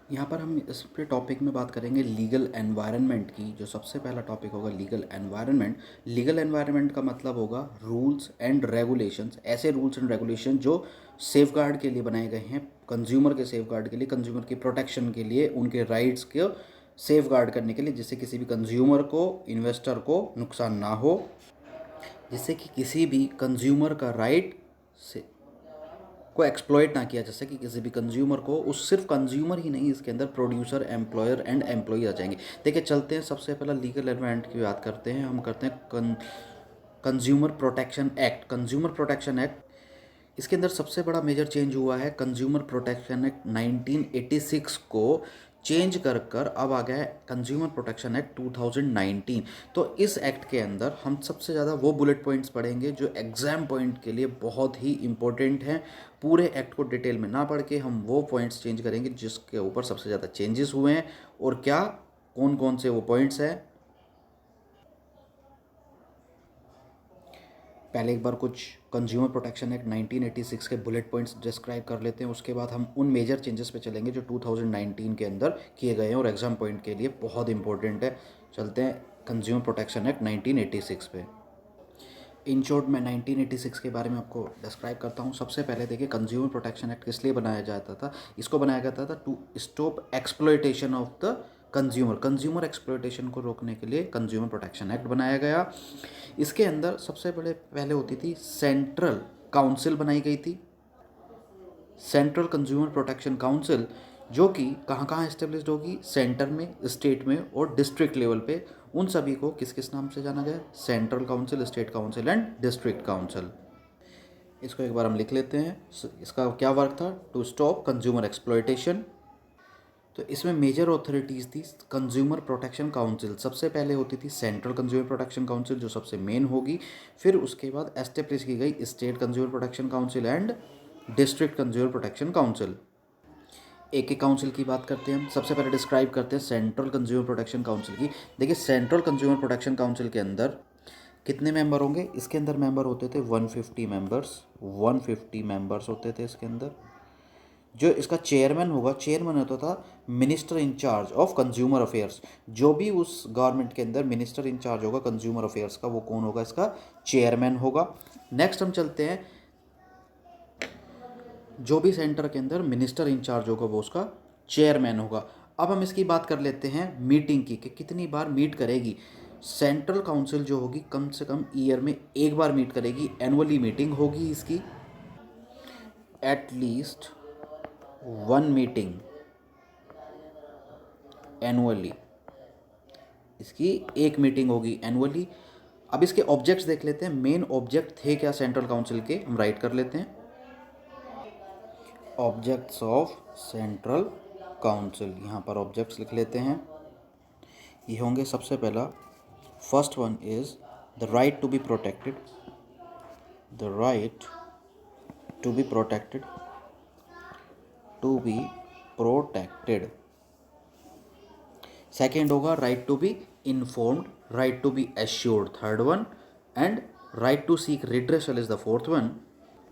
यहाँ पर हम इस पे टॉपिक में बात करेंगे लीगल एनवायरनमेंट की। जो सबसे पहला टॉपिक होगा लीगल एनवायरनमेंट। लीगल एनवायरनमेंट का मतलब होगा रूल्स एंड रेगुलेशंस, ऐसे रूल्स एंड रेगुलेशन जो सेफ गार्ड के लिए बनाए गए हैं, कंज्यूमर के सेफ गार्ड के लिए, कंज्यूमर की प्रोटेक्शन के लिए, उनके राइट्स को सेफ गार्ड करने के लिए, जिससे किसी भी कंज्यूमर को, इन्वेस्टर को नुकसान ना हो, जिससे कि किसी भी कंज्यूमर का राइट से को एक्सप्लॉइट ना किया जा सके, किसी भी कंज्यूमर को। उस सिर्फ कंज्यूमर ही नहीं, इसके अंदर प्रोड्यूसर, एम्प्लॉयर एंड एम्प्लॉई आ जाएंगे। देखिए चलते हैं, सबसे पहला लीगल एनवायरनमेंट की बात करते हैं। हम करते हैं consumer protection act. Consumer protection act, इसके अंदर सबसे बड़ा मेजर चेंज हुआ है। कंज्यूमर प्रोटेक्शन एक्ट 1986 को चेंज कर कर अब आ गया है कंज्यूमर प्रोटेक्शन एक्ट 2019। तो इस एक्ट के अंदर हम सबसे ज़्यादा वो बुलेट पॉइंट्स पढ़ेंगे जो एग्जाम पॉइंट के लिए बहुत ही इंपॉर्टेंट हैं। पूरे एक्ट को डिटेल में ना पढ़ के हम वो पॉइंट्स चेंज करेंगे जिसके ऊपर सबसे ज़्यादा चेंजेस हुए हैं और क्या, कौन कौन से वो पॉइंट्स हैं। पहले एक बार कुछ कंज्यूमर प्रोटेक्शन एक्ट 1986 के बुलेट पॉइंट्स डिस्क्राइब कर लेते हैं, उसके बाद हम उन मेजर चेंजेस पे चलेंगे जो 2019 के अंदर किए गए हैं और एग्जाम पॉइंट के लिए बहुत इंपॉर्टेंट है। चलते हैं कंज्यूमर प्रोटेक्शन एक्ट 1986 पे। इन शॉर्ट मैं 1986 के बारे में आपको डिस्क्राइब करता हूँ। सबसे पहले देखिए, कंज्यूमर प्रोटेक्शन एक्ट किस लिए बनाया जाता था। इसको बनाया जाता था to stop exploitation of the consumer. Consumer exploitation को रोकने के लिए कंज्यूमर प्रोटेक्शन एक्ट बनाया गया। इसके अंदर सबसे पहले होती थी सेंट्रल काउंसिल बनाई गई थी, सेंट्रल कंज्यूमर प्रोटेक्शन काउंसिल, जो कि कहाँ कहाँ इस्टेब्लिश्ड होगी, सेंटर में, स्टेट में और डिस्ट्रिक्ट लेवल पे। उन सभी को किस किस नाम से जाना गया, central council, state council and district council. इसको एक बार हम लिख लेते हैं। इसका क्या वर्क था, टू स्टॉप कंज्यूमर एक्सप्लॉयटेशन। तो इसमें मेजर अथॉरिटीज़ थी कंज्यूमर प्रोटेक्शन काउंसिल। सबसे पहले होती थी सेंट्रल कंज्यूमर प्रोटेक्शन काउंसिल, जो सबसे मेन होगी। फिर उसके बाद एस्टेब्लिश की गई state consumer protection council and district consumer protection council. एक एक काउंसिल की बात करते हैं हम। सबसे पहले डिस्क्राइब करते हैं सेंट्रल कंज्यूमर प्रोटेक्शन काउंसिल की। देखिए, सेंट्रल कंज्यूमर प्रोटेक्शन काउंसिल के अंदर कितने मेंबर होंगे, इसके अंदर मेंबर होते थे 150 मेंबर्स। 150 मेंबर्स होते थे इसके अंदर। जो इसका चेयरमैन होगा, चेयरमैन होता था minister incharge of consumer affairs. जो भी उस गवर्नमेंट के अंदर मिनिस्टर इंचार्ज होगा कंज्यूमर अफेयर्स का, वो कौन होगा, इसका चेयरमैन होगा। नेक्स्ट हम चलते हैं, जो भी सेंटर के अंदर मिनिस्टर इंचार्ज होगा वो उसका चेयरमैन होगा। अब हम इसकी बात कर लेते हैं मीटिंग की, कि कितनी बार मीट करेगी। सेंट्रल काउंसिल जो होगी कम से कम ईयर में एक बार मीट करेगी, एनुअली मीटिंग होगी इसकी। एटलीस्ट वन मीटिंग एनुअली, इसकी एक मीटिंग होगी एनुअली। अब इसके ऑब्जेक्ट्स देख लेते हैं। मेन ऑब्जेक्ट थे क्या सेंट्रल काउंसिल के, हम राइट कर लेते हैं। ऑब्जेक्ट्स ऑफ सेंट्रल काउंसिल, यहाँ पर ऑब्जेक्ट्स लिख लेते हैं। ये होंगे, सबसे पहला, first one is the right to be protected, the right to be protected, to be protected. Second होगा right to be informed, right to be assured, third one, and right to seek redressal is the fourth one.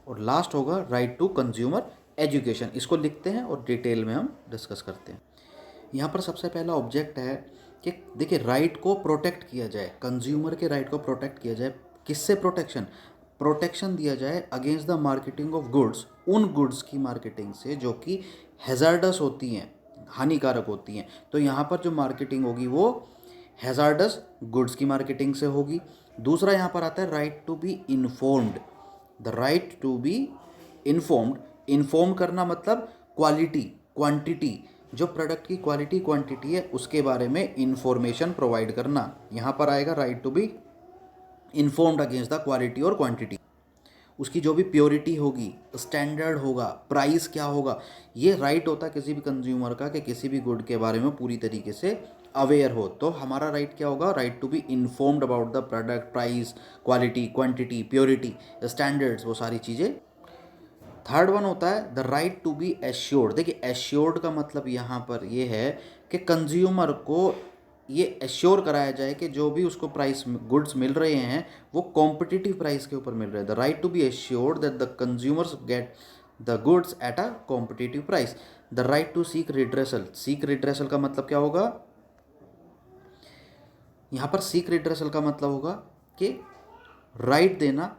और last होगा right to consumer education. इसको लिखते हैं और detail में हम discuss करते हैं। यहाँ पर सबसे पहला ऑब्जेक्ट है कि देखिए, राइट को प्रोटेक्ट किया जाए, कंज्यूमर के राइट को प्रोटेक्ट किया जाए। किससे प्रोटेक्शन, प्रोटेक्शन दिया जाए against the marketing of goods, उन गुड्स की मार्केटिंग से जो कि हैज़ार्डस होती हैं, हानिकारक होती हैं। तो यहाँ पर जो मार्केटिंग होगी वो हैज़ार्डस गुड्स की मार्केटिंग से होगी। दूसरा यहाँ पर आता है right to be informed, the right to be informed. Inform करना मतलब क्वालिटी, क्वांटिटी, जो प्रोडक्ट की क्वालिटी, क्वांटिटी है उसके बारे में इंफॉर्मेशन प्रोवाइड करना। यहाँ पर आएगा right to be informed against the quality और क्वांटिटी। उसकी जो भी प्योरिटी होगी, स्टैंडर्ड होगा, प्राइस क्या होगा, ये राइट होता है किसी भी कंज्यूमर का कि किसी भी गुड के बारे में पूरी तरीके से अवेयर हो। तो हमारा राइट क्या होगा, right to be informed about the product, price, quality, quantity, purity, standards, वो सारी चीज़ें। थर्ड वन होता है the right to be assured. देखिए, एश्योर्ड का मतलब यहाँ पर ये है कि कंज्यूमर को ये एश्योर कराया जाए कि जो भी उसको प्राइस गुड्स मिल रहे हैं वो कॉम्पिटिटिव प्राइस के ऊपर मिल रहे हैं। The right to be assured that the consumers get the goods at a competitive price. The right to seek redressal, seek redressal का मतलब क्या होगा, यहाँ पर सीक रिड्रेसल का मतलब होगा कि राइट देना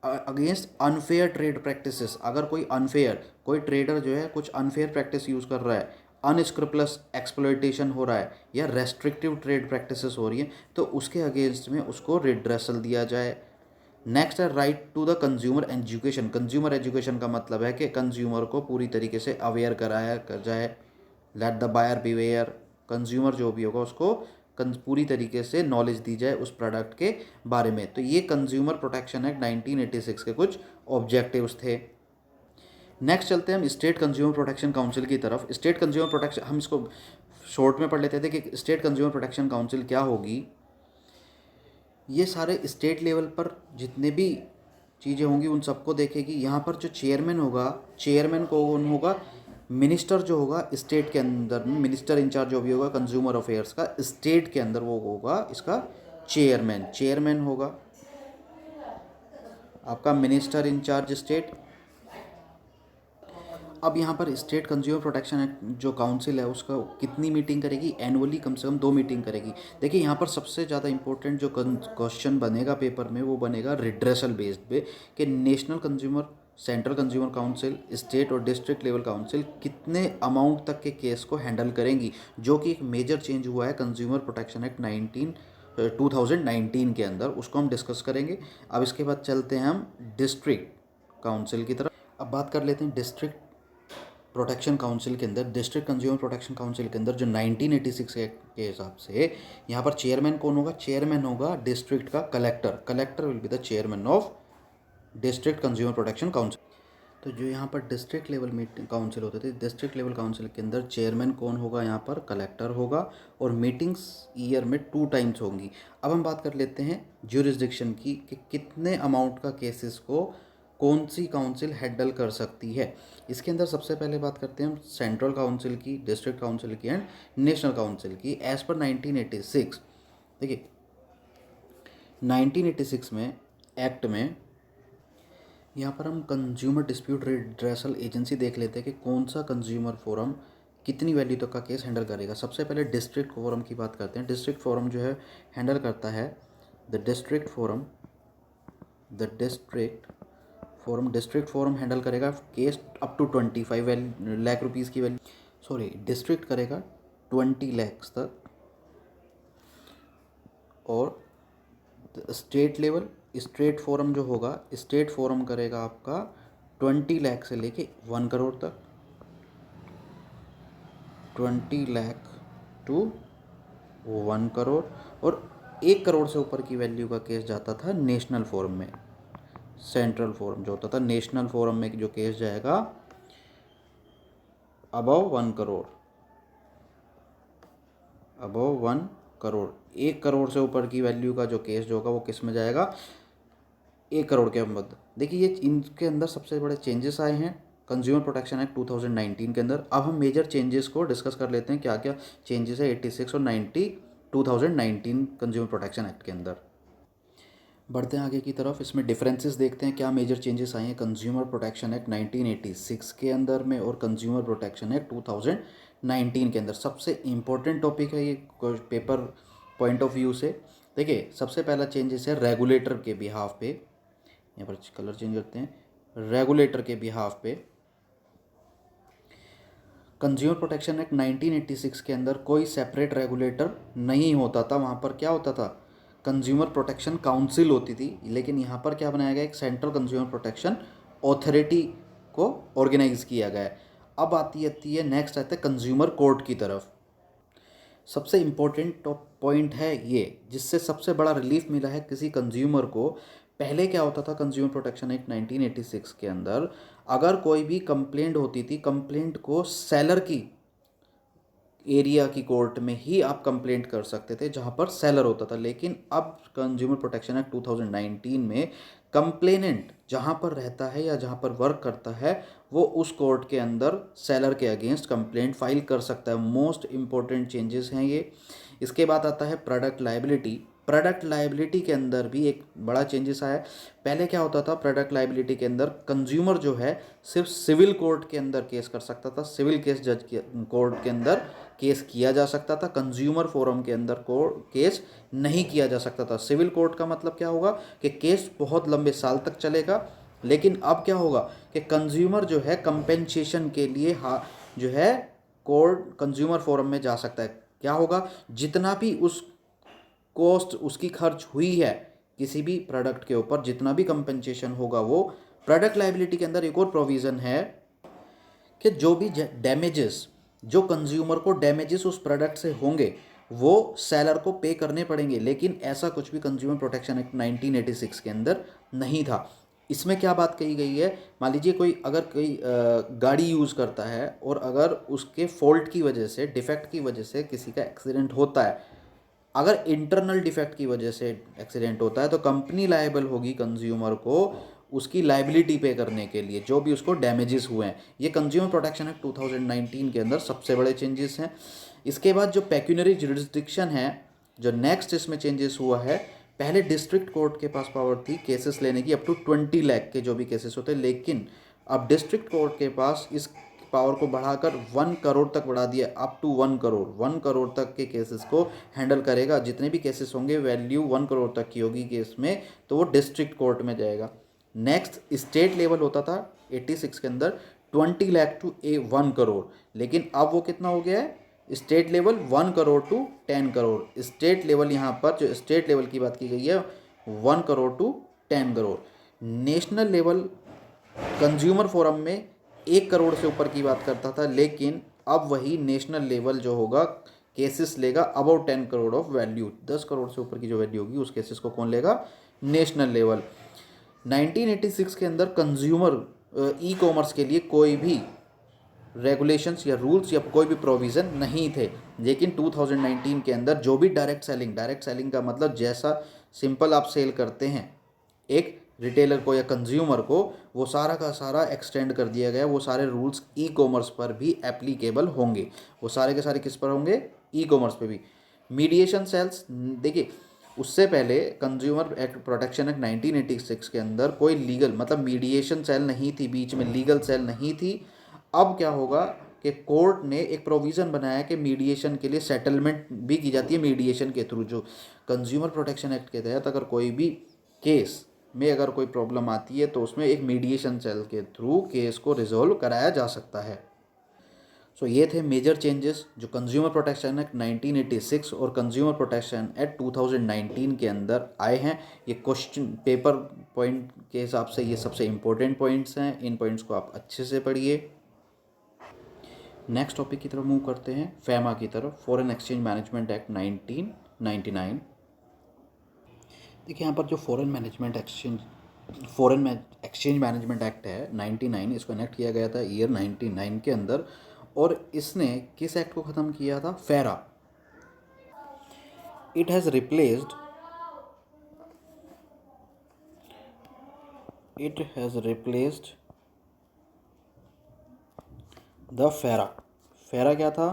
अगेंस्ट अनफेयर ट्रेड प्रैक्टिसेस। अगर कोई अनफेयर, कोई ट्रेडर जो है कुछ अनफेयर प्रैक्टिस यूज़ कर रहा है, अनस्क्रुपलस एक्सप्लॉयटेशन हो रहा है या रेस्ट्रिक्टिव ट्रेड प्रैक्टिसेस हो रही हैं, तो उसके अगेंस्ट में उसको रिड्रेसल दिया जाए। नेक्स्ट है right to the consumer education. Consumer education का मतलब है कि कंज्यूमर को पूरी तरीके से अवेयर कराया कर जाए। Let the buyer beware, consumer जो भी होगा उसको पूरी तरीके से नॉलेज दी जाए उस प्रोडक्ट के बारे में। तो ये कंज्यूमर प्रोटेक्शन एक्ट 1986 के कुछ ऑब्जेक्टिव्स थे। नेक्स्ट चलते हैं हम स्टेट कंज्यूमर प्रोटेक्शन काउंसिल की तरफ। स्टेट कंज्यूमर प्रोटेक्शन, हम इसको शॉर्ट में पढ़ लेते थे कि स्टेट कंज्यूमर प्रोटेक्शन काउंसिल क्या होगी। ये सारे स्टेट लेवल पर जितने भी चीज़ें होंगी उन सबको देखेगी। यहाँ पर जो चेयरमैन होगा, चेयरमैन कौन होगा, मिनिस्टर जो होगा स्टेट के अंदर में, मिनिस्टर इंचार्ज जो भी होगा कंज्यूमर अफेयर्स का स्टेट के अंदर, वो होगा इसका चेयरमैन। चेयरमैन होगा आपका मिनिस्टर इंचार्ज स्टेट। अब यहाँ पर स्टेट कंज्यूमर प्रोटेक्शन एक्ट जो काउंसिल है उसका कितनी मीटिंग करेगी, एनुअली कम से कम 2 मीटिंग करेगी। देखिए यहाँ पर सबसे ज़्यादा इंपॉर्टेंट जो क्वेश्चन बनेगा पेपर में वो बनेगा रिड्रेसल बेस्ड पे, कि national consumer, central consumer council, state और डिस्ट्रिक्ट लेवल काउंसिल कितने अमाउंट तक के केस को हैंडल करेंगी, जो कि एक मेजर चेंज हुआ है कंज्यूमर प्रोटेक्शन एक्ट 2019 के अंदर, उसको हम डिस्कस करेंगे। अब इसके बाद चलते हैं हम डिस्ट्रिक्ट काउंसिल की तरफ। अब बात कर लेते हैं डिस्ट्रिक्ट प्रोटेक्शन काउंसिल के अंदर। डिस्ट्रिक्ट कंज्यूमर प्रोटेक्शन काउंसिल के अंदर जो 1986 के हिसाब से यहाँ पर चेयरमैन कौन होगा, चेयरमैन होगा डिस्ट्रिक्ट का collector. Collector will be the chairman of district consumer protection council. तो जो यहाँ पर डिस्ट्रिक्ट लेवल मीटिंग काउंसिल होते थे, डिस्ट्रिक्ट लेवल काउंसिल के अंदर चेयरमैन कौन होगा, यहाँ पर कलेक्टर होगा, और मीटिंग्स ईयर में 2 टाइम्स होंगी। अब हम बात कर लेते हैं ज्यूरिसडिक्शन की, कि कितने अमाउंट का केसेस को कौन सी काउंसिल हैंडल कर सकती है। इसके अंदर सबसे पहले बात करते हैं हम सेंट्रल काउंसिल की, डिस्ट्रिक्ट काउंसिल की एंड नेशनल काउंसिल की। एज पर 1986, देखिए 1986 में एक्ट में यहाँ पर हम कंज्यूमर डिस्प्यूट रिड्रेसल एजेंसी देख लेते हैं कि कौन सा कंज्यूमर फोरम कितनी वैल्यू तक का केस हैंडल करेगा। सबसे पहले डिस्ट्रिक्ट फोरम की बात करते हैं। डिस्ट्रिक्ट फोरम जो है हैंडल करता है डिस्ट्रिक्ट फोरम हैंडल करेगा case up to 25 lakh rupees की वैल्यू, सॉरी डिस्ट्रिक्ट करेगा 20 लाख तक, और स्टेट लेवल स्टेट फोरम जो होगा, स्टेट फोरम करेगा आपका 20 लाख से लेके 1 करोड़ तक, 20 लाख टू 1 करोड़, और 1 करोड़ से ऊपर की वैल्यू का केस जाता था नेशनल फोरम में। सेंट्रल फोरम जो होता था, नेशनल फोरम में जो केस जाएगा अबव 1 करोड़, अबव 1 करोड़, 1 करोड़ से ऊपर की वैल्यू का जो केस जो होगा वो किस में जाएगा, 1 करोड़ के अंदर। देखिए ये इनके अंदर सबसे बड़े चेंजेस आए हैं कंज्यूमर प्रोटेक्शन एक्ट 2019 के अंदर। अब हम मेजर चेंजेस को डिस्कस कर लेते हैं, क्या क्या चेंजेस है 86 और 2019 कंज्यूमर प्रोटेक्शन एक्ट के अंदर। बढ़ते हैं आगे की तरफ, इसमें डिफरेंसेस देखते हैं क्या मेजर चेंजेस आए हैं कंज्यूमर प्रोटेक्शन एक्ट 1986 के अंदर में और कंज्यूमर प्रोटेक्शन एक्ट 2019 के अंदर। सबसे इम्पोर्टेंट टॉपिक है ये पेपर पॉइंट ऑफ व्यू से। देखिए सबसे पहला चेंजेस है रेगुलेटर के बिहाफ पे, यहाँ पर कलर चेंज करते हैं, रेगुलेटर के बिहाफ पे कंज्यूमर प्रोटेक्शन एक्ट 1986 के अंदर कोई सेपरेट रेगुलेटर नहीं होता था। वहाँ पर क्या होता था, कंज्यूमर प्रोटेक्शन काउंसिल होती थी, लेकिन यहाँ पर क्या बनाया गया, एक सेंट्रल कंज्यूमर प्रोटेक्शन अथॉरिटी को ऑर्गेनाइज किया गया है। अब आती है नेक्स्ट आता है कंज्यूमर कोर्ट की तरफ। सबसे इम्पोर्टेंट पॉइंट है ये, जिससे सबसे बड़ा रिलीफ मिला है किसी कंज्यूमर को। पहले क्या होता था कंज्यूमर प्रोटेक्शन एक्ट 1986 के अंदर, अगर कोई भी कंप्लेंट होती थी, कंप्लेंट को सेलर की एरिया की कोर्ट में ही आप कंप्लेंट कर सकते थे जहां पर सेलर होता था। लेकिन अब कंज्यूमर प्रोटेक्शन एक्ट 2019 में कंप्लेनेंट जहां पर रहता है या जहां पर वर्क करता है वो उस कोर्ट के अंदर सेलर के अगेंस्ट कंप्लेंट फाइल कर सकता है। मोस्ट इम्पॉर्टेंट चेंजेस हैं ये। इसके बाद आता है प्रोडक्ट लायबिलिटी। प्रोडक्ट लायबिलिटी के अंदर भी एक बड़ा चेंजेस आया है। पहले क्या होता था, प्रोडक्ट लायबिलिटी के अंदर कंज्यूमर जो है सिर्फ सिविल कोर्ट के अंदर केस कर सकता था, सिविल केस जज के कोर्ट के अंदर केस किया जा सकता था, कंज्यूमर फोरम के अंदर केस नहीं किया जा सकता था। सिविल कोर्ट का मतलब क्या होगा कि केस बहुत लंबे साल तक चलेगा, लेकिन अब क्या होगा कि कंज्यूमर जो है कंपेंसेशन के लिए जो है कोर्ट कंज्यूमर फोरम में जा सकता है। क्या होगा, जितना भी उस कॉस्ट उसकी खर्च हुई है किसी भी प्रोडक्ट के ऊपर, जितना भी कंपेंसेशन होगा वो प्रोडक्ट लायबिलिटी के अंदर एक और प्रोविज़न है कि जो भी डैमेजेस, जो कंज्यूमर को डैमेजेस उस प्रोडक्ट से होंगे वो सेलर को पे करने पड़ेंगे। लेकिन ऐसा कुछ भी कंज्यूमर प्रोटेक्शन एक्ट 1986 के अंदर नहीं था। इसमें क्या बात कही गई है, मान लीजिए कोई अगर कोई गाड़ी यूज़ करता है और अगर उसके फॉल्ट की वजह से, डिफेक्ट की वजह से किसी का एक्सीडेंट होता है, अगर इंटरनल डिफेक्ट की वजह से एक्सीडेंट होता है तो कंपनी लायबल होगी कंज्यूमर को उसकी लाइबिलिटी पे करने के लिए जो भी उसको डैमेजेस हुए हैं। ये कंज्यूमर प्रोटेक्शन एक्ट 2019 के अंदर सबसे बड़े चेंजेस हैं। इसके बाद जो पेक्यूनरी जुरिस्डिक्शन है, जो नेक्स्ट इसमें चेंजेस हुआ है, पहले डिस्ट्रिक्ट कोर्ट के पास पावर थी केसेस लेने की अप टू 20 लाख के जो भी केसेस होते हैं, लेकिन अब डिस्ट्रिक्ट कोर्ट के पास इस पावर को बढ़ाकर 1 करोड़ तक बढ़ा दिया, अप टू 1 करोड़ तक के केसेस को हैंडल करेगा। जितने भी केसेस होंगे वैल्यू 1 करोड़ तक की होगी केस में, तो वो डिस्ट्रिक्ट कोर्ट में जाएगा। नेक्स्ट स्टेट लेवल होता था 86 के अंदर 20 लाख टू 1 करोड़, लेकिन अब वो कितना हो गया है, state level 1 crore to 10 crore. State level यहाँ पर जो स्टेट लेवल की बात की गई है 1 crore to 10 crore. National level consumer forum में 1 करोड़ से ऊपर की बात करता था, लेकिन अब वही नेशनल लेवल जो होगा केसेस लेगा about 10 crore of value. 10 crore से ऊपर की जो वैल्यू होगी उस केसेस को कौन लेगा, नेशनल लेवल। 1986 के अंदर कंज्यूमर ई कॉमर्स के लिए कोई भी रेगुलेशंस या रूल्स या कोई भी प्रोविज़न नहीं थे, लेकिन 2019 के अंदर जो भी डायरेक्ट सेलिंग का मतलब जैसा सिंपल आप सेल करते हैं एक रिटेलर को या कंज्यूमर को, वो सारा का सारा एक्सटेंड कर दिया गया। वो सारे रूल्स ई कॉमर्स पर भी एप्लीकेबल होंगे। वो सारे के सारे किस पर होंगे, ई कॉमर्स पे भी। मीडिएशन सेल्स, देखिए उससे पहले कंज्यूमर एक्ट प्रोटेक्शन एक्ट 1986 के अंदर कोई लीगल मतलब मीडिएशन सेल नहीं थी, बीच में लीगल सेल नहीं थी। अब क्या होगा कि कोर्ट ने एक प्रोविज़न बनाया कि मीडिएशन के लिए सेटलमेंट भी की जाती है मीडिएशन के थ्रू। जो कंज्यूमर प्रोटेक्शन एक्ट के तहत अगर कोई भी केस में अगर कोई प्रॉब्लम आती है तो उसमें एक मीडिएशन सेल के थ्रू केस को रिजोल्व कराया जा सकता है। सो ये थे मेजर चेंजेस जो कंज्यूमर प्रोटेक्शन एक्ट 1986 और कंज्यूमर प्रोटेक्शन एक्ट 2019 के अंदर आए हैं। ये क्वेश्चन पेपर पॉइंट के हिसाब से ये सबसे इम्पोर्टेंट पॉइंट्स हैं। इन पॉइंट्स को आप अच्छे से पढ़िए। नेक्स्ट टॉपिक की तरफ मूव करते हैं, फैमा की तरफ, फॉरेन एक्सचेंज मैनेजमेंट एक्ट 1999। देखिए यहाँ पर जो फॉरेन एक्सचेंज मैनेजमेंट एक्ट है 99, इसको इनेक्ट किया गया था ईयर 99 के अंदर। और इसने किस एक्ट को ख़त्म किया था, फेरा। इट हैज़ रिप्लेस्ड द फेरा। फेरा क्या था,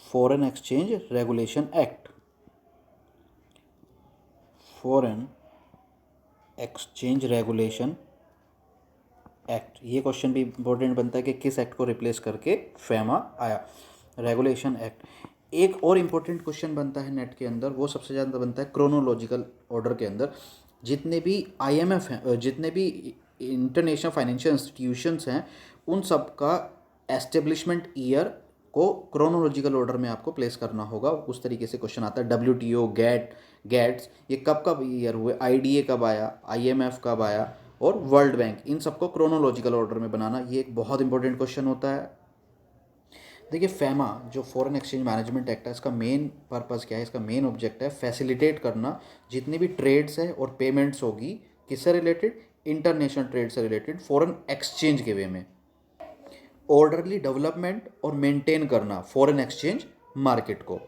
foreign exchange regulation act. Foreign exchange regulation act, ये क्वेश्चन भी इंपॉर्टेंट बनता है कि किस एक्ट को रिप्लेस करके फैमा आया, रेगुलेशन एक्ट। एक और इम्पोर्टेंट क्वेश्चन बनता है नेट के अंदर, वो सबसे ज़्यादा बनता है क्रोनोलॉजिकल ऑर्डर के अंदर। जितने भी IMF हैं, जितने भी इंटरनेशनल फाइनेंशियल इंस्टीट्यूशंस हैं, उन सब का एस्टेब्लिशमेंट ईयर को क्रोनोलॉजिकल ऑर्डर में आपको प्लेस करना होगा। उस तरीके से क्वेश्चन आता है। WTO, गेट्स, ये कब कब ईयर हुए, IDA कब आया, IMF कब आया, और वर्ल्ड बैंक, इन सबको क्रोनोलॉजिकल ऑर्डर में बनाना, ये एक बहुत इंपॉर्टेंट क्वेश्चन होता है। देखिए फैमा जो फॉरेन एक्सचेंज मैनेजमेंट एक्ट है, इसका मेन पर्पज़ क्या है, इसका मेन ऑब्जेक्ट है फैसिलिटेट करना जितनी भी ट्रेड्स है और पेमेंट्स होगी किससे रिलेटेड, इंटरनेशनल ट्रेड से रिलेटेड, फॉरेन एक्सचेंज के वे में ऑर्डरली डेवलपमेंट और मेंटेन करना फॉरेन एक्सचेंज मार्केट को।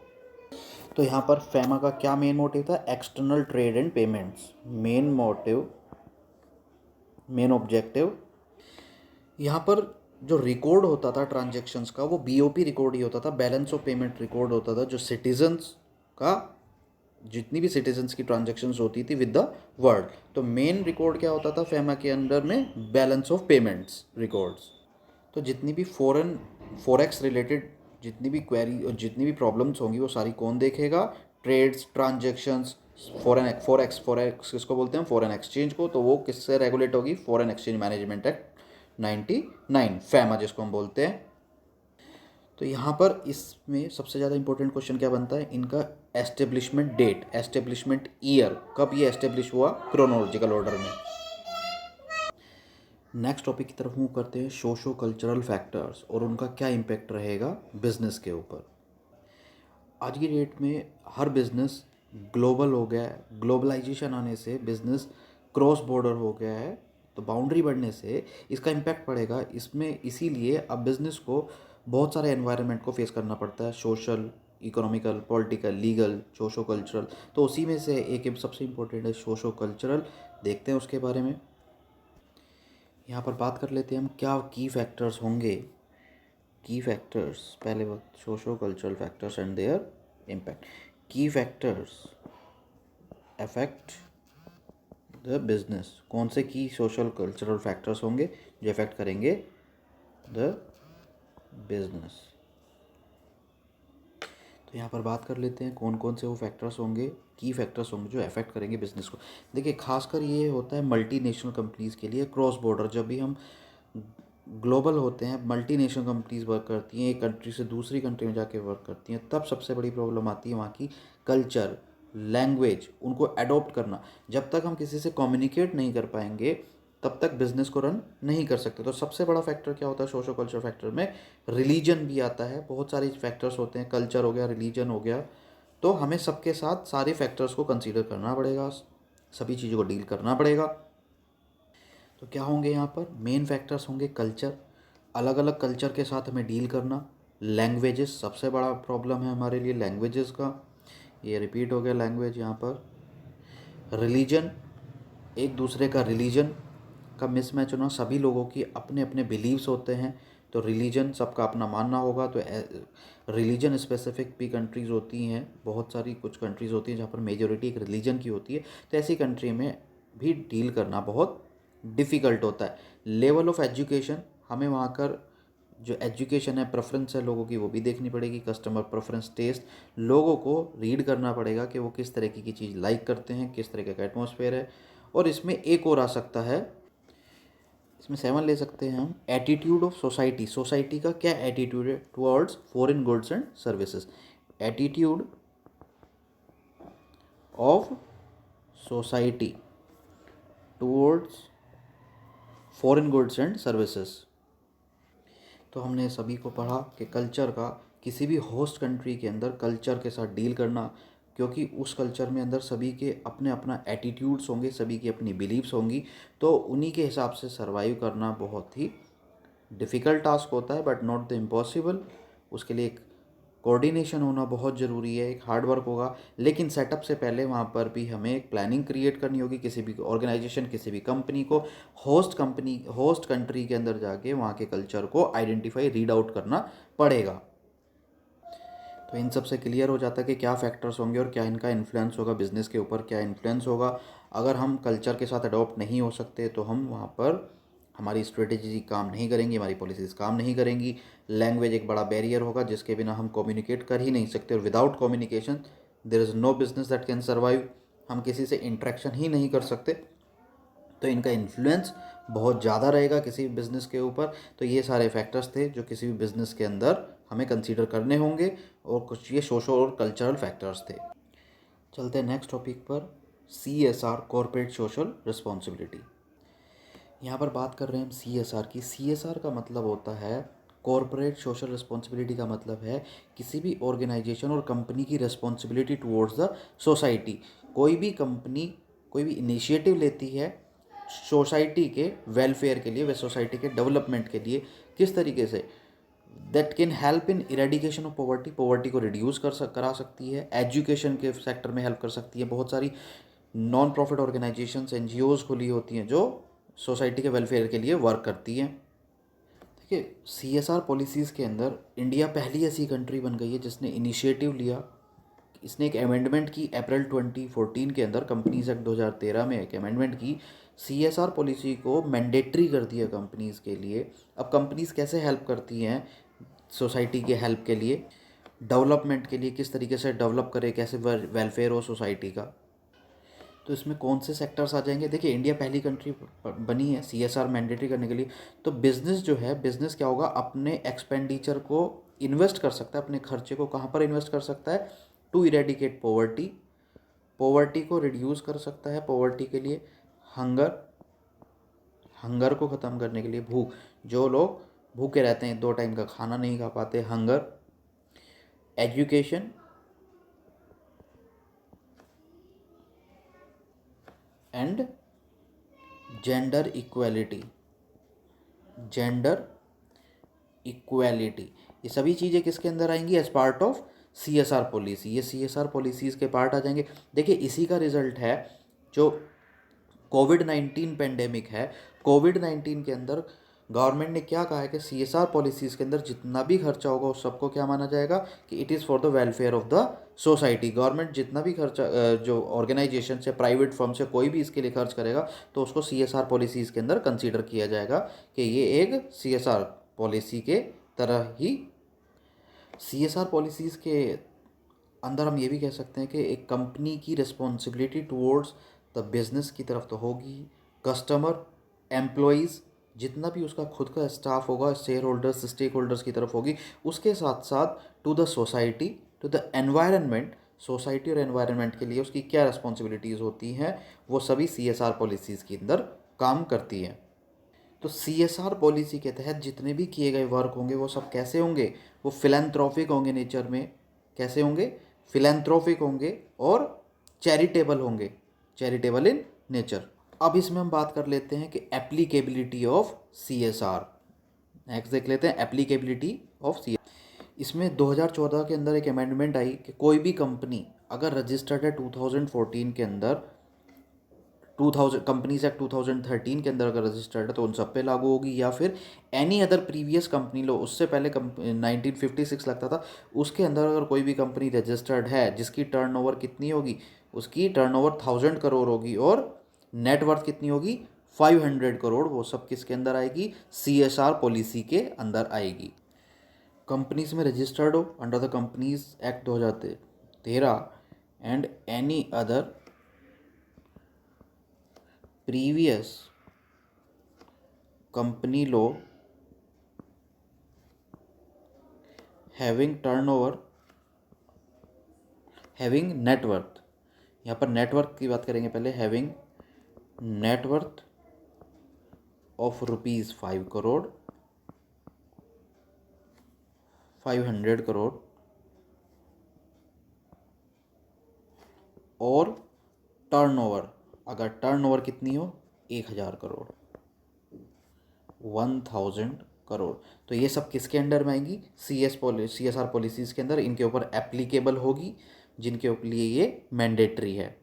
तो यहाँ पर फैमा का क्या मेन मोटिव था, external trade and payments. Main objective यहाँ पर जो रिकॉर्ड होता था ट्रांजैक्शंस का वो बीओपी रिकॉर्ड ही होता था, बैलेंस ऑफ पेमेंट रिकॉर्ड होता था, जो सिटीजन्स का जितनी भी सिटीजन्स की ट्रांजैक्शंस होती थी विद द वर्ल्ड। तो मेन रिकॉर्ड क्या होता था फेमा के अंडर में, बैलेंस ऑफ पेमेंट्स रिकॉर्ड्स। तो जितनी भी फॉरेक्स रिलेटेड जितनी भी क्वेरी और जितनी भी प्रॉब्लम्स होंगी वो सारी कौन देखेगा, ट्रेड्स ट्रांजैक्शंस, फॉरेक्स किसको बोलते हैं, फॉरेन एक्सचेंज को, तो वो किससे रेगुलेट होगी, फॉरेन एक्सचेंज मैनेजमेंट एक्ट 99 फैमा जिसको हम बोलते हैं। तो यहाँ पर इसमें सबसे ज़्यादा इंपॉर्टेंट क्वेश्चन क्या बनता है, इनका एस्टेब्लिशमेंट डेट, एस्टेब्लिशमेंट ईयर, कब ये एस्टेब्लिश हुआ क्रोनोलॉजिकल ऑर्डर में। नेक्स्ट टॉपिक की तरफ मूव करते हैं, सोशो कल्चरल फैक्टर्स और उनका क्या इम्पैक्ट रहेगा बिजनेस के ऊपर। आज की डेट में हर बिजनेस ग्लोबल हो गया है, ग्लोबलाइजेशन आने से बिजनेस क्रॉस बॉर्डर हो गया है, तो बाउंड्री बढ़ने से इसका इम्पैक्ट पड़ेगा इसमें। इसीलिए अब बिजनेस को बहुत सारे एनवायरनमेंट को फेस करना पड़ता है, social, economical, political, legal, socio cultural. तो उसी में से एक सबसे इम्पोर्टेंट है सोशो कल्चरल। देखते हैं उसके बारे में। यहाँ पर बात कर लेते हैं हम क्या की फैक्टर्स होंगे। की फैक्टर्स, पहले वक्त socio cultural factors and there impact. की फैक्टर्स अफेक्ट द बिजनेस, कौन से की सोशल कल्चरल फैक्टर्स होंगे जो अफेक्ट करेंगे द बिजनेस। तो यहाँ पर बात कर लेते हैं कौन कौन से वो फैक्टर्स होंगे, की फैक्टर्स होंगे जो अफेक्ट करेंगे बिजनेस को। देखिए खासकर ये होता है मल्टीनेशनल कंपनीज़ के लिए, क्रॉस बॉर्डर जब भी हम ग्लोबल होते हैं, मल्टीनेशनल कंपनीज वर्क करती हैं, एक कंट्री से दूसरी कंट्री में जाके वर्क करती हैं, तब सबसे बड़ी प्रॉब्लम आती है वहाँ की कल्चर, लैंग्वेज, उनको अडॉप्ट करना। जब तक हम किसी से कम्युनिकेट नहीं कर पाएंगे तब तक बिजनेस को रन नहीं कर सकते। तो सबसे बड़ा फैक्टर क्या होता है सोशो कल्चर फैक्टर में, रिलीजन भी आता है, बहुत सारे फैक्टर्स होते हैं, कल्चर हो गया, रिलीजन हो गया। तो हमें सबके साथ सारे फैक्टर्स को कंसीडर करना पड़ेगा, सभी चीज़ों को डील करना पड़ेगा। तो क्या होंगे यहाँ पर मेन फैक्टर्स होंगे, कल्चर, अलग अलग कल्चर के साथ हमें डील करना, लैंग्वेजेस, सबसे बड़ा प्रॉब्लम है हमारे लिए लैंग्वेजेस का, ये रिपीट हो गया लैंग्वेज यहाँ पर। रिलीजन, एक दूसरे का रिलीजन का मिसमैच होना, सभी लोगों की अपने अपने बिलीव्स होते हैं, तो रिलीजन सबका अपना मानना होगा। तो रिलीजन स्पेसिफिक भी कंट्रीज़ होती हैं, बहुत सारी कुछ कंट्रीज़ होती हैं जहाँ पर मेजोरिटी एक रिलीजन की होती है, तो ऐसी कंट्री में भी डील करना बहुत डिफ़िकल्ट होता है। लेवल ऑफ एजुकेशन, हमें वहाँ कर जो एजुकेशन है, प्रेफरेंस है लोगों की, वो भी देखनी पड़ेगी, कस्टमर प्रेफरेंस, टेस्ट, लोगों को रीड करना पड़ेगा कि वो किस तरीके की चीज़ लाइक करते हैं, किस तरीके का एटमॉस्फेयर है। और इसमें एक और आ सकता है, इसमें 7 ले सकते हैं हम, एटीट्यूड ऑफ सोसाइटी, सोसाइटी का क्या एटीट्यूड है towards foreign goods and services, attitude of society towards foreign goods and services. तो हमने सभी को पढ़ा कि कल्चर का, किसी भी होस्ट कंट्री के अंदर कल्चर के साथ डील करना, क्योंकि उस कल्चर में अंदर सभी के अपने अपना एटीट्यूड्स होंगे, सभी की अपनी बिलीव्स होंगी, तो उन्हीं के हिसाब से सरवाइव करना बहुत ही डिफ़िकल्ट टास्क होता है, बट नॉट द इम्पॉसिबल। उसके लिए एक कोऑर्डिनेशन होना बहुत ज़रूरी है, एक हार्ड वर्क होगा, लेकिन सेटअप से पहले वहाँ पर भी हमें एक प्लानिंग क्रिएट करनी होगी। किसी भी ऑर्गेनाइजेशन, किसी भी कंपनी को होस्ट कंट्री के अंदर जाके वहाँ के कल्चर को आइडेंटिफाई, रीड आउट करना पड़ेगा। तो इन सब से क्लियर हो जाता है कि क्या फैक्टर्स होंगे और क्या इनका इन्फ्लुएंस होगा बिज़नेस के ऊपर, क्या इन्फ्लुएंस होगा। अगर हम कल्चर के साथ अडॉप्ट नहीं हो सकते तो हम वहाँ पर, हमारी स्ट्रेटेजी काम नहीं करेंगी, हमारी पॉलिसीज़ काम नहीं करेंगी। लैंग्वेज एक बड़ा बैरियर होगा जिसके बिना हम कम्युनिकेट कर ही नहीं सकते, और without communication there is no business that can survive. हम किसी से इंटरेक्शन ही नहीं कर सकते, तो इनका इन्फ्लुएंस बहुत ज़्यादा रहेगा किसी भी बिज़नेस के ऊपर। तो ये सारे फैक्टर्स थे जो किसी भी बिज़नेस के अंदर हमें कंसीडर करने होंगे, और कुछ ये सोशल और कल्चरल फैक्टर्स थे। चलते हैं नेक्स्ट टॉपिक पर, CSR, कॉर्पोरेट सोशल रिस्पॉन्सिबिलिटी। यहाँ पर बात कर रहे हैं हम CSR की। CSR का मतलब होता है, कॉर्पोरेट सोशल रिस्पॉन्सिबिलिटी का मतलब है किसी भी ऑर्गेनाइजेशन और कंपनी की रिस्पॉन्सिबिलिटी टुवर्ड्स द सोसाइटी। कोई भी कंपनी कोई भी इनिशिएटिव लेती है सोसाइटी के वेलफेयर के लिए, व सोसाइटी के डेवलपमेंट के लिए, किस तरीके से, that can help in eradication of poverty, poverty को रिड्यूस करा सकती है, एजुकेशन के सेक्टर में हेल्प कर सकती है। बहुत सारी नॉन प्रॉफिट ऑर्गेनाइजेशंस, NGOs खुली होती हैं जो सोसाइटी के वेलफेयर के लिए वर्क करती हैं। देखिए CSR पॉलिसीज़ के अंदर इंडिया पहली ऐसी कंट्री बन गई है जिसने इनिशिएटिव लिया। इसने एक अमेंडमेंट की अप्रैल 2014 के अंदर, कंपनीज एक्ट 2013 में एक अमेंडमेंट की, CSR पॉलिसी को मैंडेटरी कर दिया कंपनीज़ के लिए। अब कंपनीज़ कैसे हेल्प करती हैं सोसाइटी के हेल्प के लिए, डेवलपमेंट के लिए, किस तरीके से डेवलप करे, कैसे वेलफेयर हो सोसाइटी का। तो इसमें कौन से सेक्टर्स आ जाएंगे? देखिए इंडिया पहली कंट्री बनी है CSR मैंडेटरी करने के लिए, तो बिज़नेस जो है, बिज़नेस क्या होगा, अपने एक्सपेंडिचर को इन्वेस्ट कर सकता है, अपने खर्चे को कहाँ पर इन्वेस्ट कर सकता है? टू इरेडिकेट पॉवर्टी, पॉवर्टी को रिड्यूस कर सकता है, पॉवर्टी के लिए हंगर, हंगर को ख़त्म करने के लिए, भूख, जो लोग भूखे रहते हैं, 2 टाइम का खाना नहीं खा पाते, hunger, education and gender equality, gender equality, ये सभी चीज़ें किसके अंदर आएंगी? As part of CSR policy, ये CSR पॉलिसीज़ के पार्ट आ जाएंगे। देखिए इसी का रिजल्ट है जो कोविड-19 पेंडेमिक है। कोविड-19 के अंदर गवर्नमेंट ने क्या कहा है कि CSR पॉलिसीज़ के अंदर जितना भी खर्चा होगा उस सबको क्या माना जाएगा कि it is for the welfare of the society. Government जितना भी खर्चा जो ऑर्गेनाइजेशन से, प्राइवेट फर्म से कोई भी इसके लिए खर्च करेगा तो उसको CSR पॉलिसीज़ के अंदर कंसीडर किया जाएगा कि ये एक CSR पॉलिसी के तरह ही। CSR पॉलिसीज़ के अंदर हम ये भी कह सकते हैं कि एक कंपनी की रिस्पॉन्सिबिलिटी टुवर्ड्स द बिजनेस की तरफ तो होगी, कस्टमर, एम्प्लॉयज़, जितना भी उसका खुद का स्टाफ होगा, शेयर होल्डर्स, स्टेक होल्डर्स की तरफ होगी, उसके साथ साथ to the society, to the environment, society और एनवायरनमेंट के लिए उसकी क्या रिस्पॉन्सिबिलिटीज़ होती हैं, वो सभी CSR पॉलिसीज़ के अंदर काम करती हैं। तो CSR पॉलिसी के तहत जितने भी किए गए वर्क होंगे वो सब कैसे होंगे? वो फिलैंथ्रोपिक होंगे नेचर में। कैसे होंगे? फिलैंथ्रोपिक होंगे और चैरिटेबल होंगे, चैरिटेबल इन नेचर। अब इसमें हम बात कर लेते हैं कि एप्लीकेबिलिटी ऑफ CSR। नेक्स्ट देख लेते हैं एप्लीकेबिलिटी ऑफ CSR। इसमें 2014 के अंदर एक अमेंडमेंट आई कि कोई भी कंपनी अगर रजिस्टर्ड है 2014 के अंदर, 2000 कंपनीज एक्ट 2013 के अंदर अगर रजिस्टर्ड है तो उन सब पे लागू होगी, या फिर एनी अदर प्रीवियस कंपनी लो, उससे पहले 1956 लगता था, उसके अंदर अगर कोई भी कंपनी रजिस्टर्ड है जिसकी टर्नओवर कितनी होगी, उसकी टर्नओवर 1000 करोड़ होगी और नेटवर्थ कितनी होगी, 500 करोड़, वो सब किसके अंदर आएगी? CSR पॉलिसी के अंदर आएगी। कंपनीज में रजिस्टर्ड हो under the companies act 2013 and any other previous company law having turnover, having net worth, यहाँ पर नेटवर्थ की बात करेंगे पहले, having net worth of ₹5 crore, 500 crore और टर्नओवर, अगर टर्नओवर कितनी हो, 1000 करोड़, 1000 करोड़, तो ये सब किसके अंडर में आएंगी? CSR पॉलिसीज़ के अंदर। इनके ऊपर एप्लीकेबल होगी, जिनके लिए ये मैंडेटरी है।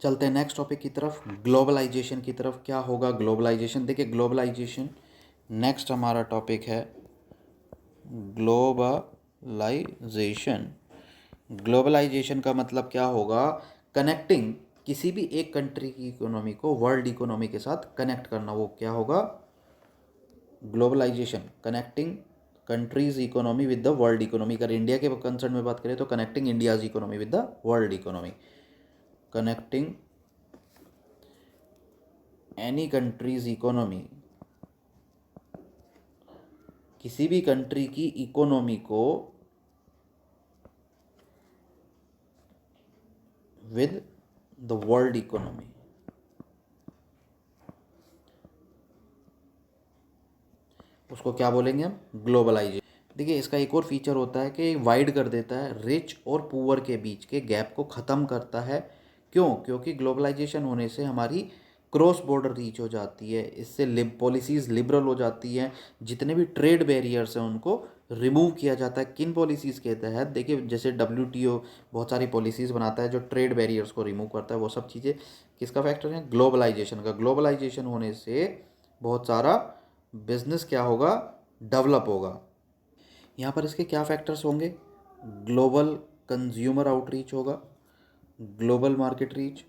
चलते हैं नेक्स्ट टॉपिक की तरफ, ग्लोबलाइजेशन की तरफ। क्या होगा ग्लोबलाइजेशन? देखिए ग्लोबलाइजेशन नेक्स्ट हमारा टॉपिक है, ग्लोबलाइजेशन। ग्लोबलाइजेशन का मतलब क्या होगा? कनेक्टिंग किसी भी एक कंट्री की इकोनॉमी को वर्ल्ड इकोनॉमी के साथ कनेक्ट करना, वो क्या होगा? Globalisation. Connecting country's economy with the world economy. अगर इंडिया के कंसर्न में बात करें तो connecting India's economy with the world economy. Connecting any country's economy, किसी भी कंट्री की इकोनॉमी को विद द वर्ल्ड इकोनॉमी, उसको क्या बोलेंगे हम? ग्लोबलाइजेशन। देखिए इसका एक और फीचर होता है कि वाइड कर देता है, रिच और पुअर के बीच के गैप को ख़त्म करता है। क्यों? क्योंकि ग्लोबलाइजेशन होने से हमारी क्रॉस बॉर्डर रीच हो जाती है, इससे पॉलिसीज़ लिबरल हो जाती हैं, जितने भी ट्रेड बैरियर्स हैं उनको रिमूव किया जाता है। किन पॉलिसीज़ के तहत? देखिए जैसे WTO बहुत सारी पॉलिसीज़ बनाता है जो ट्रेड बैरियर्स को रिमूव करता है, वो सब चीज़ें किसका फैक्टर है? ग्लोबलाइजेशन का। ग्लोबलाइजेशन होने से बहुत सारा बिजनेस क्या होगा? डेवलप होगा। यहाँ पर इसके क्या फैक्टर्स होंगे? ग्लोबल कंज्यूमर आउटरीच होगा, ग्लोबल मार्केट रीच,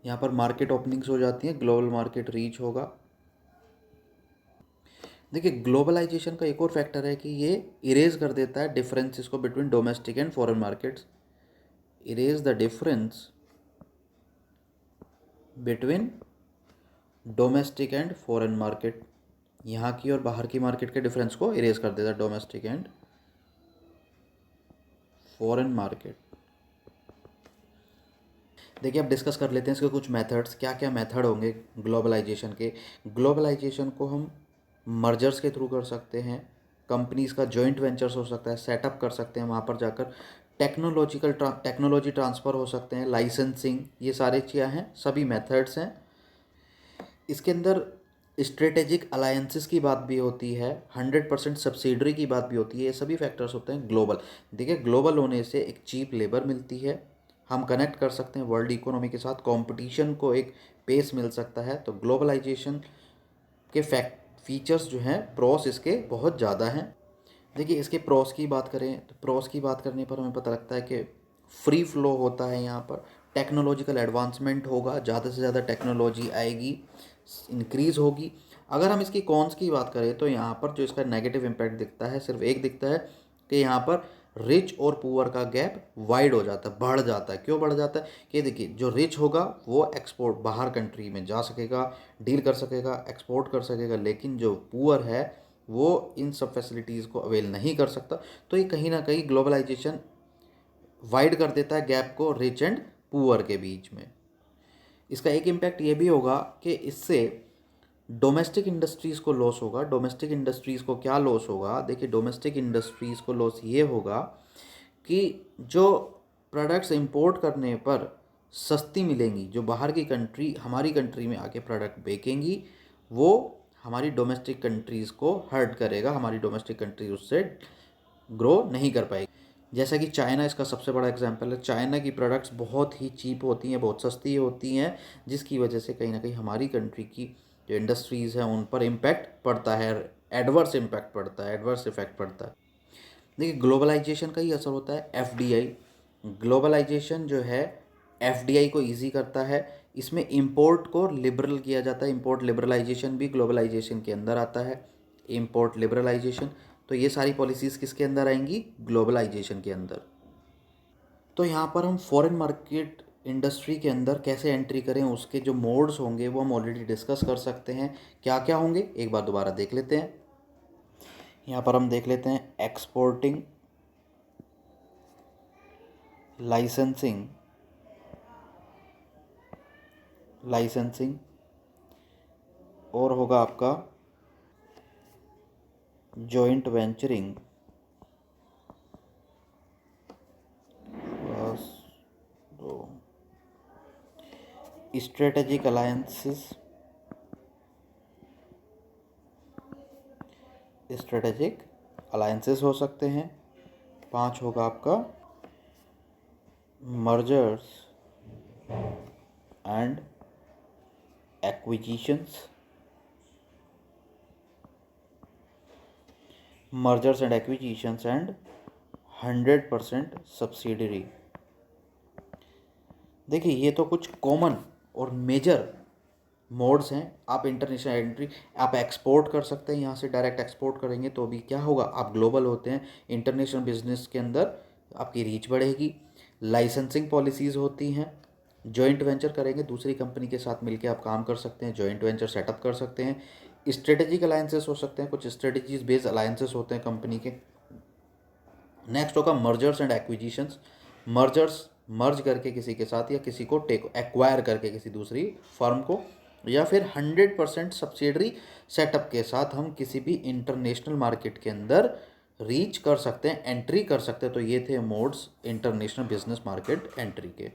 यहाँ पर मार्केट ओपनिंग्स हो जाती हैं, ग्लोबल मार्केट रीच होगा। देखिए ग्लोबलाइजेशन का एक और फैक्टर है कि ये इरेज कर देता है डिफरेंसेस को between domestic and foreign markets, erase the difference between domestic and foreign market, यहाँ की और बाहर की मार्केट के डिफरेंस को इरेज कर देता है डोमेस्टिक एंड फॉरेन मार्केट। देखिए अब डिस्कस कर लेते हैं इसके कुछ मेथड्स, क्या क्या मेथड होंगे ग्लोबलाइजेशन के। ग्लोबलाइजेशन को हम मर्जर्स के थ्रू कर सकते हैं, कंपनीज़ का जॉइंट वेंचर्स हो सकता है, सेटअप कर सकते हैं वहाँ पर जाकर, टेक्नोलॉजी ट्रांसफ़र हो सकते हैं, लाइसेंसिंग, ये सारे चीज़ें हैं, सभी मेथड्स हैं। इसके अंदर स्ट्रेटेजिक अलायंसेस की बात भी होती है, 100% सब्सिडरी की बात भी होती है, ये सभी फैक्टर्स होते हैं ग्लोबल। देखिए ग्लोबल होने से एक चीप लेबर मिलती है, हम कनेक्ट कर सकते हैं वर्ल्ड इकोनॉमी के साथ, कंपटीशन को एक पेस मिल सकता है। तो ग्लोबलाइजेशन के फीचर्स जो हैं, प्रोस इसके बहुत ज़्यादा हैं। देखिए इसके प्रोस की बात करें तो प्रोस की बात करने पर हमें पता लगता है कि फ्री फ्लो होता है, यहाँ पर टेक्नोलॉजिकल एडवांसमेंट होगा, ज़्यादा से ज़्यादा टेक्नोलॉजी आएगी, इंक्रीज़ होगी। अगर हम इसकी कॉन्स की बात करें तो यहाँ पर जो इसका नेगेटिव इम्पैक्ट दिखता है, सिर्फ एक दिखता है कि यहाँ पर रिच और पुअर का गैप वाइड हो जाता है, बढ़ जाता है। क्यों बढ़ जाता है? कि देखिए जो रिच होगा वो एक्सपोर्ट बाहर कंट्री में जा सकेगा, डील कर सकेगा, एक्सपोर्ट कर सकेगा, लेकिन जो पुअर है वो इन सब फैसिलिटीज़ को अवेल नहीं कर सकता। तो ये कहीं ना कहीं ग्लोबलाइजेशन वाइड कर देता है गैप को रिच एंड पुअर के बीच में। इसका एक इम्पैक्ट ये भी होगा कि इससे डोमेस्टिक इंडस्ट्रीज़ को लॉस होगा। डोमेस्टिक इंडस्ट्रीज़ को क्या लॉस होगा? देखिए डोमेस्टिक इंडस्ट्रीज़ को लॉस ये होगा कि जो प्रोडक्ट्स इंपोर्ट करने पर सस्ती मिलेंगी, जो बाहर की कंट्री हमारी कंट्री में आके प्रोडक्ट बेचेंगी, वो हमारी डोमेस्टिक कंट्रीज़ को हर्ट करेगा, हमारी डोमेस्टिक कंट्री उससे ग्रो नहीं कर पाएगी। जैसा कि चाइना इसका सबसे बड़ा एग्जांपल है। चाइना की प्रोडक्ट्स बहुत ही चीप होती हैं, बहुत सस्ती होती हैं, जिसकी वजह से कहीं ना कहीं हमारी कंट्री की जो इंडस्ट्रीज़ हैं उन पर इम्पैक्ट पड़ता है, एडवर्स इम्पैक्ट पड़ता है, एडवर्स इफेक्ट पड़ता है। देखिए ग्लोबलाइजेशन का ही असर होता है एफडीआई। ग्लोबलाइजेशन जो है एफडीआई को इजी करता है, इसमें इंपोर्ट को लिबरल किया जाता है। इंपोर्ट लिबरलाइजेशन भी ग्लोबलाइजेशन के अंदर आता है, इंपोर्ट लिबरलाइजेशन। तो ये सारी पॉलिसीज़ किसके अंदर आएंगी? ग्लोबलाइजेशन के अंदर। तो यहाँ पर हम फॉरेन मार्केट इंडस्ट्री के अंदर कैसे एंट्री करें, उसके जो मोड्स होंगे वो हम ऑलरेडी डिस्कस कर सकते हैं। क्या क्या होंगे एक बार दोबारा देख लेते हैं। यहाँ पर हम देख लेते हैं एक्सपोर्टिंग, लाइसेंसिंग, और होगा आपका जॉइंट वेंचरिंग, बस दो, स्ट्रेटेजिक अलायंसेस, हो सकते हैं। 5 होगा आपका mergers and acquisitions, and 100% subsidiary. देखिए ये तो कुछ कॉमन और मेजर मोड्स हैं। आप इंटरनेशनल एंट्री, आप एक्सपोर्ट कर सकते हैं, यहाँ से डायरेक्ट एक्सपोर्ट करेंगे तो भी क्या होगा, आप ग्लोबल होते हैं, इंटरनेशनल बिजनेस के अंदर आपकी रीच बढ़ेगी। लाइसेंसिंग पॉलिसीज़ होती हैं। जॉइंट वेंचर करेंगे, दूसरी कंपनी के साथ मिलकर आप काम कर सकते हैं, जॉइंट वेंचर सेटअप कर सकते हैं। स्ट्रेटेजिक अलायंसेस हो सकते हैं, कुछ स्ट्रेटेजीज बेस्ड अलायंसेस होते हैं कंपनी के। नेक्स्ट होगा मर्जर्स एंड एक्विजिशंस। मर्ज करके किसी के साथ, या किसी को एक्वायर करके किसी दूसरी फर्म को, या फिर 100% सब्सिडरी सेटअप के साथ हम किसी भी इंटरनेशनल मार्केट के अंदर रीच कर सकते हैं, एंट्री कर सकते हैं। तो ये थे modes international business market entry के।